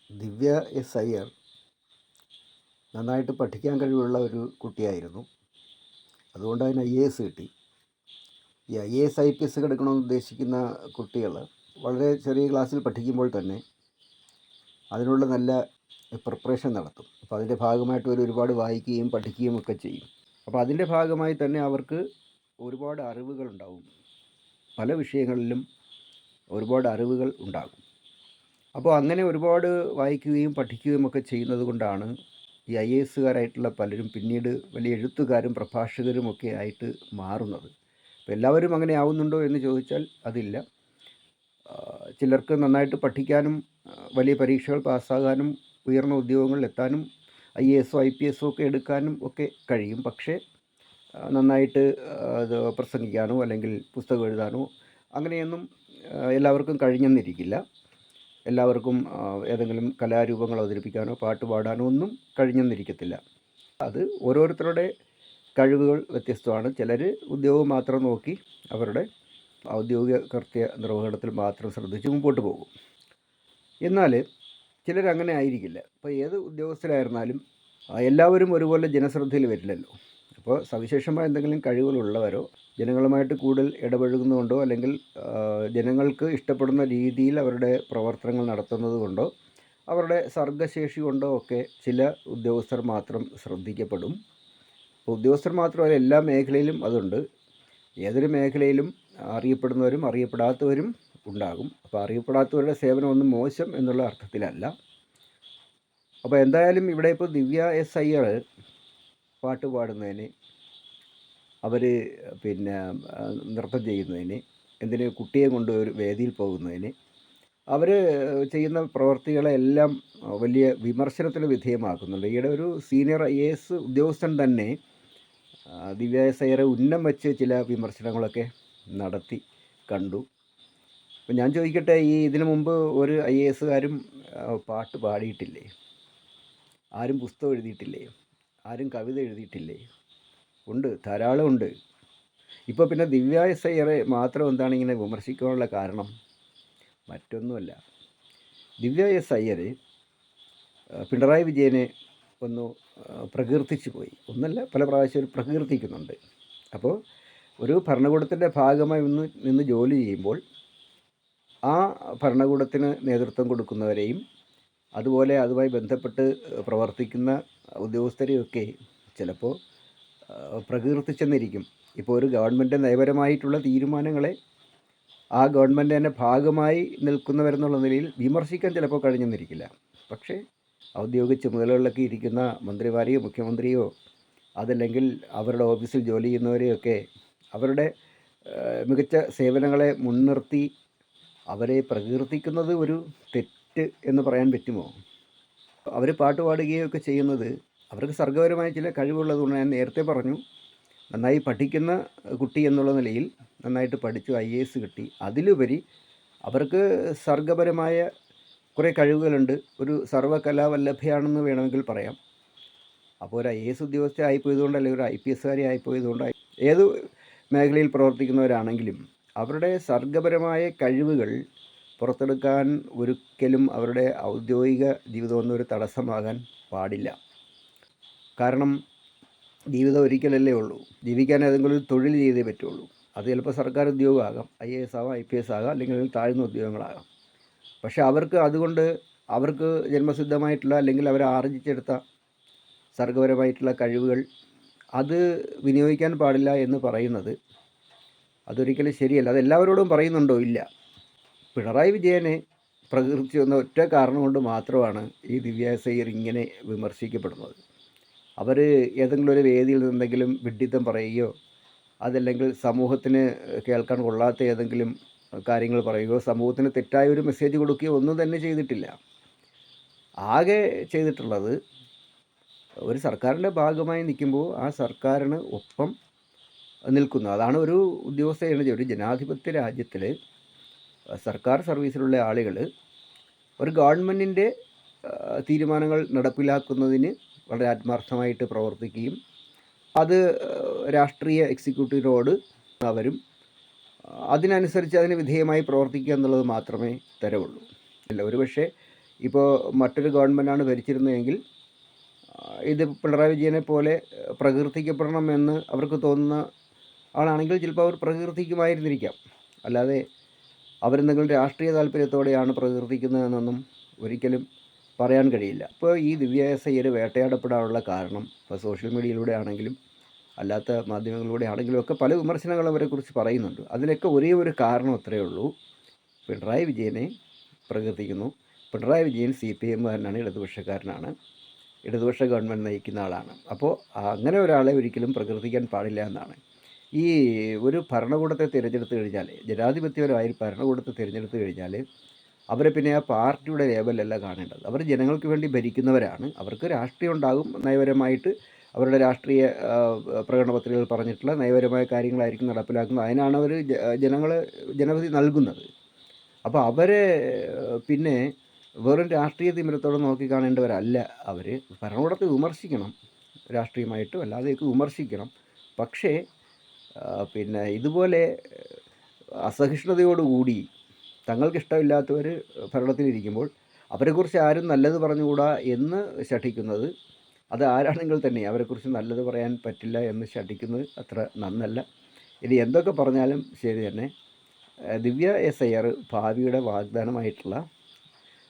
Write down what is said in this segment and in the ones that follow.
ദിവ്യ S Iyer നന്നായിട്ട് പഠിക്കാൻ കഴിവുള്ള ഒരു കുട്ടിയായിരുന്നു. അതുകൊണ്ട് അതിന് IAS കിട്ടി. ഈ IAS IPS എടുക്കണമെന്ന് ഉദ്ദേശിക്കുന്ന കുട്ടികൾ വളരെ ചെറിയ ക്ലാസ്സിൽ പഠിക്കുമ്പോൾ തന്നെ അതിനുള്ള നല്ല പ്രിപ്പറേഷൻ നടത്തും. അപ്പോൾ അതിൻ്റെ ഭാഗമായിട്ട് ഒരുപാട് വായിക്കുകയും പഠിക്കുകയും ഒക്കെ ചെയ്യും. അപ്പോൾ അതിൻ്റെ ഭാഗമായി തന്നെ അവർക്ക് ഒരുപാട് അറിവുകളുണ്ടാവും. പല വിഷയങ്ങളിലും ഒരുപാട് അറിവുകൾ ഉണ്ടാകും. അപ്പോൾ അങ്ങനെ ഒരുപാട് വായിക്കുകയും പഠിക്കുകയും ഒക്കെ ചെയ്യുന്നത് കൊണ്ടാണ് ഈ IASകാരായിട്ടുള്ള പലരും പിന്നീട് വലിയ എഴുത്തുകാരും പ്രഭാഷകരും ഒക്കെ ആയിട്ട് മാറുന്നത്. അപ്പോൾ എല്ലാവരും അങ്ങനെ ആവുന്നുണ്ടോ എന്ന് ചോദിച്ചാൽ അതില്ല. ചിലർക്ക് നന്നായിട്ട് പഠിക്കാനും വലിയ പരീക്ഷകൾ പാസ്സാകാനും ഉയർന്ന ഉദ്യോഗങ്ങളിൽ എത്താനും IAS IPS ഒക്കെ എടുക്കാനും ഒക്കെ കഴിയും. പക്ഷേ നന്നായിട്ട് അത് പ്രസംഗിക്കാനോ അല്ലെങ്കിൽ പുസ്തകം എഴുതാനോ അങ്ങനെയൊന്നും എല്ലാവർക്കും കഴിഞ്ഞെന്നിരിക്കില്ല. എല്ലാവർക്കും ഏതെങ്കിലും കലാരൂപങ്ങൾ അവതരിപ്പിക്കാനോ പാട്ട് പാടാനോ ഒന്നും കഴിഞ്ഞെന്നിരിക്കത്തില്ല. അത് ഓരോരുത്തരുടെ കഴിവുകൾ വ്യത്യസ്തമാണ്. ചിലർ ഉദ്യോഗം മാത്രം നോക്കി അവരുടെ ഔദ്യോഗിക കൃത്യ നിർവഹണത്തിൽ മാത്രം ശ്രദ്ധിച്ച് മുമ്പോട്ട് പോകും. എന്നാൽ ചിലരങ്ങനെ ആയിരിക്കില്ല. ഇപ്പോൾ ഏത് ഉദ്യോഗസ്ഥരായിരുന്നാലും എല്ലാവരും ഒരുപോലെ ജനശ്രദ്ധയിൽ വരില്ലല്ലോ. അപ്പോൾ സവിശേഷമായ എന്തെങ്കിലും കഴിവുകളുള്ളവരോ ജനങ്ങളുമായിട്ട് കൂടുതൽ ഇടപഴകുന്നതുകൊണ്ടോ അല്ലെങ്കിൽ ജനങ്ങൾക്ക് ഇഷ്ടപ്പെടുന്ന രീതിയിൽ അവരുടെ പ്രവർത്തനങ്ങൾ നടത്തുന്നത് കൊണ്ടോ അവരുടെ സർഗ്ഗശേഷി കൊണ്ടോ ഒക്കെ ചില ഉദ്യോഗസ്ഥർ മാത്രം ശ്രദ്ധിക്കപ്പെടും. ഉദ്യോഗസ്ഥർ മാത്രമല്ല, എല്ലാ മേഖലയിലും അതുണ്ട്. ഏതൊരു മേഖലയിലും അറിയപ്പെടുന്നവരും അറിയപ്പെടാത്തവരും ഉണ്ടാകും. അപ്പോൾ അറിയപ്പെടാത്തവരുടെ സേവനമൊന്നും മോശം എന്നുള്ള അർത്ഥത്തിലല്ല. അപ്പോൾ എന്തായാലും ഇവിടെ ഇപ്പോൾ ദിവ്യ എസ് അയ്യർ പാട്ട് പാടുന്നതിന്, അവർ നൃത്തം ചെയ്യുന്നതിന്, എന്തിന് കുട്ടിയെ കൊണ്ട് ഒരു വേദിയിൽ പോകുന്നതിന്, അവർ ചെയ്യുന്ന പ്രവർത്തികളെല്ലാം വലിയ വിമർശനത്തിന് വിധേയമാക്കുന്നുണ്ട്. ഈയിടെ ഒരു സീനിയർ IAS ഉദ്യോഗസ്ഥൻ തന്നെ ദിവ്യ എസ് അയ്യരെ ഉന്നം വെച്ച് ചില വിമർശനങ്ങളൊക്കെ നടത്തി കണ്ടു. അപ്പം ഞാൻ ചോദിക്കട്ടെ, ഇതിനു മുമ്പ് ഒരു IASകാരും പാട്ട് പാടിയിട്ടില്ലേ? ആരും പുസ്തകം എഴുതിയിട്ടില്ലേ? ആരും കവിത എഴുതിയിട്ടില്ലേ? ഉണ്ട്, ധാരാളം ഉണ്ട്. ഇപ്പോൾ പിന്നെ ദിവ്യ എസ് അയ്യറെ മാത്രം എന്താണ് ഇങ്ങനെ വിമർശിക്കാനുള്ള കാരണം? മറ്റൊന്നുമല്ല, ദിവ്യ എസ് അയ്യർ പിണറായി വിജയനെ ഒന്ന് പ്രകീർത്തിച്ചു പോയി. ഒന്നല്ല, പല പ്രാവശ്യം പ്രകീർത്തിക്കുന്നുണ്ട്. അപ്പോൾ ഒരു ഭരണകൂടത്തിൻ്റെ ഭാഗമായി നിന്ന് ജോലി ചെയ്യുമ്പോൾ ആ ഭരണകൂടത്തിന് നേതൃത്വം കൊടുക്കുന്നവരെയും അതുപോലെ അതുമായി ബന്ധപ്പെട്ട് പ്രവർത്തിക്കുന്ന ഉദ്യോഗസ്ഥരെയൊക്കെ ചിലപ്പോൾ പ്രകീർത്തിച്ചെന്നിരിക്കും. ഇപ്പോൾ ഒരു ഗവൺമെൻറ് നയപരമായിട്ടുള്ള തീരുമാനങ്ങളെ ആ ഗവൺമെൻറ് തന്നെ ഭാഗമായി നിൽക്കുന്നവരെന്നുള്ള നിലയിൽ വിമർശിക്കാൻ ചിലപ്പോൾ കഴിഞ്ഞെന്നിരിക്കില്ല. പക്ഷേ ഔദ്യോഗിക ചുമതലകളിലൊക്കെ ഇരിക്കുന്ന മന്ത്രിമാരെയോ മുഖ്യമന്ത്രിയോ അതല്ലെങ്കിൽ അവരുടെ ഓഫീസിൽ ജോലി ചെയ്യുന്നവരെയൊക്കെ അവരുടെ മികച്ച സേവനങ്ങളെ മുൻനിർത്തി അവരെ പ്രകീർത്തിക്കുന്നത് ഒരു തെറ്റ് എന്ന് പറയാൻ പറ്റുമോ? അവർ പാട്ട് പാടുകയൊക്കെ ചെയ്യുന്നത് അവർക്ക് സർഗ്ഗപരമായ ചില കഴിവുള്ളതുകൊണ്ട്, ഞാൻ നേരത്തെ പറഞ്ഞു, നന്നായി പഠിക്കുന്ന കുട്ടി എന്നുള്ള നിലയിൽ നന്നായിട്ട് പഠിച്ചു IAS കിട്ടി. അതിലുപരി അവർക്ക് സർഗ്ഗപരമായ കുറേ കഴിവുകളുണ്ട്. ഒരു സർവ്വകലാവല്ലഭയാണെന്ന് വേണമെങ്കിൽ പറയാം. അപ്പോൾ ഒരു IAS ഉദ്യോഗസ്ഥ ആയിപ്പോയതുകൊണ്ട് അല്ലെങ്കിൽ ഒരു IPSകാരി ആയിപ്പോയതുകൊണ്ട് ഏത് മേഖലയിൽ പ്രവർത്തിക്കുന്നവരാണെങ്കിലും അവരുടെ സർഗ്ഗപരമായ കഴിവുകൾ പുറത്തെടുക്കാൻ ഒരിക്കലും അവരുടെ ഔദ്യോഗിക ജീവിതമൊന്നും ഒരു തടസ്സമാകാൻ പാടില്ല. കാരണം ജീവിതം ഒരിക്കലല്ലേ ഉള്ളൂ. ജീവിക്കാൻ ഏതെങ്കിലും ഒരു തൊഴിൽ ചെയ്തേ പറ്റുള്ളൂ. അത് ചിലപ്പോൾ സർക്കാർ ഉദ്യോഗമാകാം, IAS ആകാം, IPS ആകാം, അല്ലെങ്കിൽ താഴ്ന്ന ഉദ്യോഗങ്ങളാകാം. പക്ഷേ അതുകൊണ്ട് അവർക്ക് ജന്മസിദ്ധമായിട്ടുള്ള അല്ലെങ്കിൽ അവർ ആർജിച്ചെടുത്ത സർഗ്ഗപരമായിട്ടുള്ള കഴിവുകൾ അത് വിനിയോഗിക്കാൻ പാടില്ല എന്ന് പറയുന്നത് അതൊരിക്കലും ശരിയല്ല. അതെല്ലാവരോടും പറയുന്നുണ്ടോ? ഇല്ല. പിണറായി വിജയനെ പ്രകീർത്തിച്ചു വന്ന ഒറ്റ കാരണം കൊണ്ട് മാത്രമാണ് ഈ ദിവ്യ എസ് അയ്യർ ഇങ്ങനെ വിമർശിക്കപ്പെടുന്നത്. അവർ ഏതെങ്കിലും ഒരു വേദിയിൽ നിന്നെങ്കിലും വിഡ്ഢിത്തം പറയുകയോ അതല്ലെങ്കിൽ സമൂഹത്തിന് കേൾക്കാൻ കൊള്ളാത്ത ഏതെങ്കിലും കാര്യങ്ങൾ പറയുകയോ സമൂഹത്തിന് തെറ്റായ ഒരു മെസ്സേജ് കൊടുക്കുകയോ ഒന്നും തന്നെ ചെയ്തിട്ടില്ല. ആകെ ചെയ്തിട്ടുള്ളത് ഒരു സർക്കാരിൻ്റെ ഭാഗമായി നിൽക്കുമ്പോൾ ആ സർക്കാരിന് ഒപ്പം നിൽക്കുന്നു. അതാണ് ഒരു ഉദ്യോഗസ്ഥ. ഒരു ജനാധിപത്യ രാജ്യത്തിൽ സർക്കാർ സർവീസിലുള്ള ആളുകൾ ഒരു ഗവൺമെൻറ്റിൻ്റെ തീരുമാനങ്ങൾ നടപ്പിലാക്കുന്നതിന് വളരെ ആത്മാർത്ഥമായിട്ട് പ്രവർത്തിക്കുകയും അത് രാഷ്ട്രീയ എക്സിക്യൂട്ടീവിനോട് അവരും അതിനനുസരിച്ച് അതിന് വിധേയമായി പ്രവർത്തിക്കുക എന്നുള്ളത് മാത്രമേ തരവുള്ളൂ. അല്ല, ഒരുപക്ഷെ ഇപ്പോൾ മറ്റൊരു ഗവൺമെൻറ്റാണ് ഭരിച്ചിരുന്നതെങ്കിൽ ഇത് പിണറായി വിജയനെ പോലെ പ്രകീർത്തിക്കപ്പെടണമെന്ന് അവർക്ക് തോന്നുന്ന ആളാണെങ്കിൽ ചിലപ്പോൾ അവർ പ്രകീർത്തിക്കുമായിരുന്നിരിക്കാം. അല്ലാതെ അവരെന്തെങ്കിലും രാഷ്ട്രീയ താല്പര്യത്തോടെയാണ് പ്രകീർത്തിക്കുന്നതെന്നൊന്നും ഒരിക്കലും പറയാൻ കഴിയില്ല. ഇപ്പോൾ ഈ ദിവ്യ എസ് അയ്യർ വേട്ടയാടപ്പെടാനുള്ള കാരണം ഇപ്പോൾ സോഷ്യൽ മീഡിയയിലൂടെ ആണെങ്കിലും അല്ലാത്ത മാധ്യമങ്ങളിലൂടെ ആണെങ്കിലും ഒക്കെ പല വിമർശനങ്ങൾ അവരെക്കുറിച്ച് പറയുന്നുണ്ട്. അതിനൊക്കെ ഒരേ ഒരു കാരണം അത്രയേ ഉള്ളൂ, പിണറായി വിജയനെ പ്രകീർത്തിക്കുന്നു. പിണറായി വിജയൻ CPM-കാരനാണ്, ഇടതുപക്ഷക്കാരനാണ്, ഇടതുപക്ഷ ഗവൺമെൻറ് നയിക്കുന്ന ആളാണ്. അപ്പോൾ അങ്ങനെ ഒരാളെ ഒരിക്കലും പ്രകീർത്തിക്കാൻ പാടില്ല എന്നാണ്. ഈ ഒരു ഭരണകൂടത്തെ തിരഞ്ഞെടുത്ത് കഴിഞ്ഞാൽ, ജനാധിപത്യപരമായി ഭരണകൂടത്തെ തിരഞ്ഞെടുത്ത് കഴിഞ്ഞാൽ അവരെ പിന്നെ ആ പാർട്ടിയുടെ ലേബലല്ല കാണേണ്ടത്. അവർ ജനങ്ങൾക്ക് വേണ്ടി ഭരിക്കുന്നവരാണ്. അവർക്ക് രാഷ്ട്രീയം ഉണ്ടാകും, നയപരമായിട്ട് അവരുടെ രാഷ്ട്രീയ പ്രകടനപത്രികകൾ പറഞ്ഞിട്ടുള്ള നയപരമായ കാര്യങ്ങളായിരിക്കും നടപ്പിലാക്കുന്നത്. അതിനാണ് അവർ ജനവിധി നൽകുന്നത്. അപ്പോൾ അവരെ പിന്നെ വെറും രാഷ്ട്രീയ തിമിരത്തോടെ നോക്കിക്കാണേണ്ടവരല്ല അവർ. ഭരണകൂടത്തെ വിമർശിക്കണം, രാഷ്ട്രീയമായിട്ടും അല്ലാതെയൊക്കെ വിമർശിക്കണം. പക്ഷേ പിന്നെ ഇതുപോലെ അസഹിഷ്ണുതയോടുകൂടി തങ്ങൾക്കിഷ്ടമില്ലാത്തവർ ഭരണത്തിലിരിക്കുമ്പോൾ അവരെക്കുറിച്ച് ആരും നല്ലത് പറഞ്ഞുകൂടാ എന്ന് ശഠിക്കുന്നത്, അത് ആരാണെങ്കിൽ തന്നെ അവരെക്കുറിച്ച് നല്ലത് പറയാൻ പറ്റില്ല എന്ന് ശഠിക്കുന്നത് അത്ര നന്നല്ല. ഇനി എന്തൊക്കെ പറഞ്ഞാലും ശരി തന്നെ, ദിവ്യ എസ് അയ്യർ ഭാവിയുടെ വാഗ്ദാനമായിട്ടുള്ള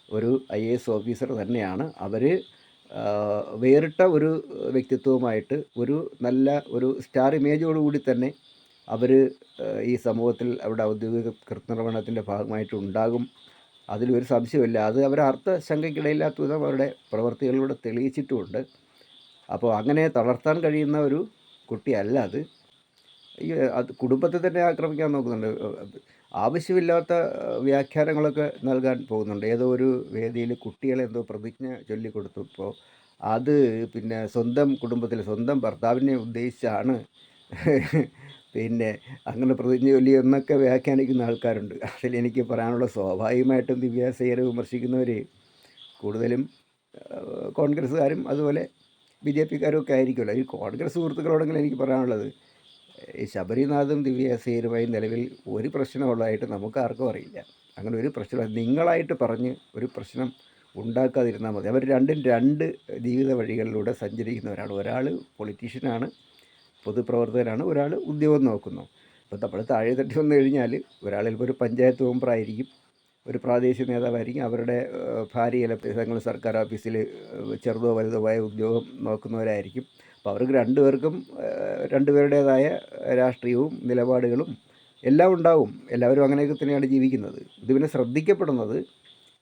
ഒരു IAS ഓഫീസർ തന്നെയാണ്. അവർ വേറിട്ട ഒരു വ്യക്തിത്വവുമായിട്ട് ഒരു നല്ല ഒരു സ്റ്റാർ ഇമേജോടുകൂടി തന്നെ അവർ ഈ സമൂഹത്തിൽ അവരുടെ ഔദ്യോഗിക കൃത്യനിർവഹണത്തിൻ്റെ ഭാഗമായിട്ട് ഉണ്ടാകും. അതിലൊരു സംശയമില്ല. അത് അവർ അർത്ഥശങ്കയ്ക്കിടയില്ലാത്ത വിധം അവരുടെ പ്രവർത്തികളിലൂടെ തെളിയിച്ചിട്ടുമുണ്ട്. അപ്പോൾ അങ്ങനെ തളർത്താൻ കഴിയുന്ന ഒരു കുട്ടിയല്ല അത്. അത് കുടുംബത്തെ തന്നെ ആക്രമിക്കാൻ നോക്കുന്നുണ്ട്. ആവശ്യമില്ലാത്ത വ്യാഖ്യാനങ്ങളൊക്കെ നൽകാൻ പോകുന്നുണ്ട്. ഏതോ ഒരു വേദിയിൽ കുട്ടികളെ എന്തോ പ്രതിജ്ഞ ചൊല്ലിക്കൊടുത്തപ്പോൾ അത് പിന്നെ സ്വന്തം കുടുംബത്തിൽ സ്വന്തം ഭർത്താവിനെ ഉദ്ദേശിച്ചാണ് പിന്നെ അങ്ങനെ പ്രതിജ്ഞ ചൊല്ലി എന്നൊക്കെ വ്യാഖ്യാനിക്കുന്ന ആൾക്കാരുണ്ട്. അതിലെനിക്ക് പറയാനുള്ള, സ്വാഭാവികമായിട്ടും ദിവ്യ എസ് അയ്യരെ വിമർശിക്കുന്നവർ കൂടുതലും കോൺഗ്രസ്സുകാരും അതുപോലെ BJP-ക്കാരും ഒക്കെ ആയിരിക്കുമല്ലോ. ഈ കോൺഗ്രസ് സുഹൃത്തുക്കളോടെങ്കിലും എനിക്ക് പറയാനുള്ളത്, ഈ ശബരിനാഥും ദിവ്യ എസ് അയ്യരുമായി നിലവിൽ ഒരു പ്രശ്നമുള്ളതായിട്ട് നമുക്ക് ആർക്കും അറിയില്ല. അങ്ങനെ ഒരു പ്രശ്നം നിങ്ങളായിട്ട് പറഞ്ഞ് ഒരു പ്രശ്നം ഉണ്ടാക്കാതിരുന്നാൽ മതി. അവർ രണ്ടും രണ്ട് ജീവിത വഴികളിലൂടെ സഞ്ചരിക്കുന്നവരാണ്. ഒരാൾ പൊളിറ്റീഷ്യനാണ്, പൊതുപ്രവർത്തകനാണ്, ഒരാൾ ഉദ്യോഗം നോക്കുന്നു. ഇപ്പോൾ നമ്മൾ താഴെ തട്ടി വന്നു കഴിഞ്ഞാൽ ഒരാൾ ചിലപ്പോൾ ഒരു പഞ്ചായത്ത് മെമ്പറായിരിക്കും, ഒരു പ്രാദേശിക നേതാവായിരിക്കും, അവരുടെ ഭാര്യ ചിലപ്പോൾ തങ്ങൾ സർക്കാർ ഓഫീസിൽ ചെറുതോ വലുതോ ആയ ഉദ്യോഗം നോക്കുന്നവരായിരിക്കും. അപ്പോൾ അവർക്ക് രണ്ടുപേർക്കും രണ്ടുപേരുടേതായ രാഷ്ട്രീയവും നിലപാടുകളും എല്ലാം ഉണ്ടാവും. എല്ലാവരും അങ്ങനെയൊക്കെ തന്നെയാണ് ജീവിക്കുന്നത്. ഇത് പിന്നെ ശ്രദ്ധിക്കപ്പെടുന്നത്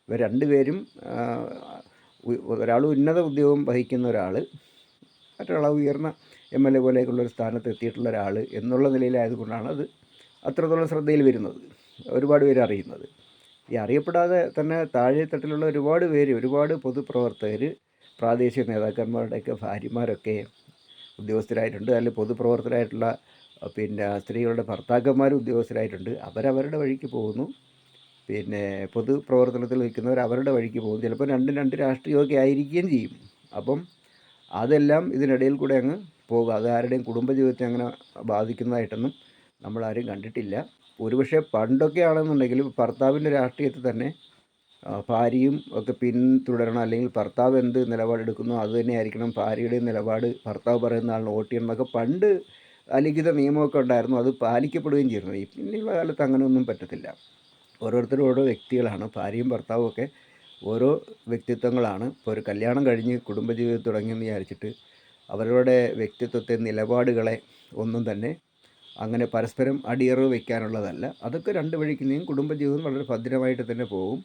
ഇവർ രണ്ടുപേരും ഒരാൾ ഉന്നത ഉദ്യോഗം വഹിക്കുന്ന ഒരാൾ, മറ്റൊരാൾ ഉയർന്ന MLA പോലെയൊക്കെയുള്ളൊരു സ്ഥാനത്ത് എത്തിയിട്ടുള്ള ഒരാൾ എന്നുള്ള നിലയിലായതുകൊണ്ടാണ് അത് അത്രത്തോളം ശ്രദ്ധയിൽ വരുന്നത്, ഒരുപാട് പേര് അറിയുന്നത്. ഈ അറിയപ്പെടാതെ തന്നെ താഴെ തട്ടിലുള്ള ഒരുപാട് പൊതുപ്രവർത്തകർ, പ്രാദേശിക നേതാക്കന്മാരുടെയൊക്കെ ഭാര്യമാരൊക്കെ ഉദ്യോഗസ്ഥരായിട്ടുണ്ട്. അല്ലെങ്കിൽ പൊതുപ്രവർത്തകരായിട്ടുള്ള പിന്നെ സ്ത്രീകളുടെ ഭർത്താക്കന്മാർ ഉദ്യോഗസ്ഥരായിട്ടുണ്ട്. അവരവരുടെ വഴിക്ക് പോകുന്നു. പിന്നെ പൊതുപ്രവർത്തനത്തിൽ നിൽക്കുന്നവർ അവരുടെ വഴിക്ക് പോകും. ചിലപ്പോൾ രണ്ടും രണ്ട് രാഷ്ട്രീയമൊക്കെ ആയിരിക്കുകയും ചെയ്യും. അപ്പം അതെല്ലാം ഇതിനിടയിൽ കൂടെ അങ്ങ് പോകുക. അത് ആരുടെയും കുടുംബജീവിതത്തെ അങ്ങനെ ബാധിക്കുന്നതായിട്ടൊന്നും നമ്മളാരും കണ്ടിട്ടില്ല. ഒരുപക്ഷെ പണ്ടൊക്കെ ആണെന്നുണ്ടെങ്കിൽ ഭർത്താവിൻ്റെ രാഷ്ട്രീയത്തിൽ തന്നെ ഭാര്യയും ഒക്കെ പിന്തുടരണം, അല്ലെങ്കിൽ ഭർത്താവ് എന്ത് നിലപാടെടുക്കുന്നോ അത് തന്നെ ആയിരിക്കണം ഭാര്യയുടെ നിലപാട്, ഭർത്താവ് പറയുന്ന ആളിന് വോട്ട് ചെയ്യണം എന്നൊക്കെ പണ്ട് അലിഖിത നിയമമൊക്കെ ഉണ്ടായിരുന്നു. അത് പാലിക്കപ്പെടുകയും ചെയ്യുന്നു. പിന്നെയുള്ള കാലത്ത് അങ്ങനെയൊന്നും പറ്റത്തില്ല. ഓരോരുത്തരും ഓരോ വ്യക്തികളാണ്. ഭാര്യയും ഭർത്താവും ഒക്കെ ഓരോ വ്യക്തിത്വങ്ങളാണ്. ഇപ്പോൾ ഒരു കല്യാണം കഴിഞ്ഞ് കുടുംബജീവിതം തുടങ്ങിയെന്ന് വിചാരിച്ചിട്ട് അവരുടെ വ്യക്തിത്വത്തെ, നിലപാടുകളെ ഒന്നും തന്നെ അങ്ങനെ പരസ്പരം അടിയറവ് വയ്ക്കാനുള്ളതല്ല. അതൊക്കെ രണ്ട് വഴിക്ക് നീങ്ങും. കുടുംബജീവിതം വളരെ ഭദ്രമായിട്ട് തന്നെ പോകും.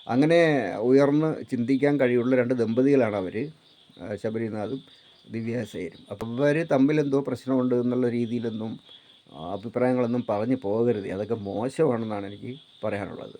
അങ്ങനെ ഉയർന്ന് ചിന്തിക്കാൻ കഴിയുള്ള രണ്ട് ദമ്പതികളാണ് അവർ, ശബരിനാഥും ദിവ്യ എസ് അയ്യരും. അപ്പം ഇവർ തമ്മിലെന്തോ പ്രശ്നമുണ്ട് എന്നുള്ള രീതിയിലൊന്നും അഭിപ്രായങ്ങളൊന്നും പറഞ്ഞു പോകരുത്. അതൊക്കെ മോശമാണെന്നാണ് എനിക്ക് പറയാനുള്ളത്.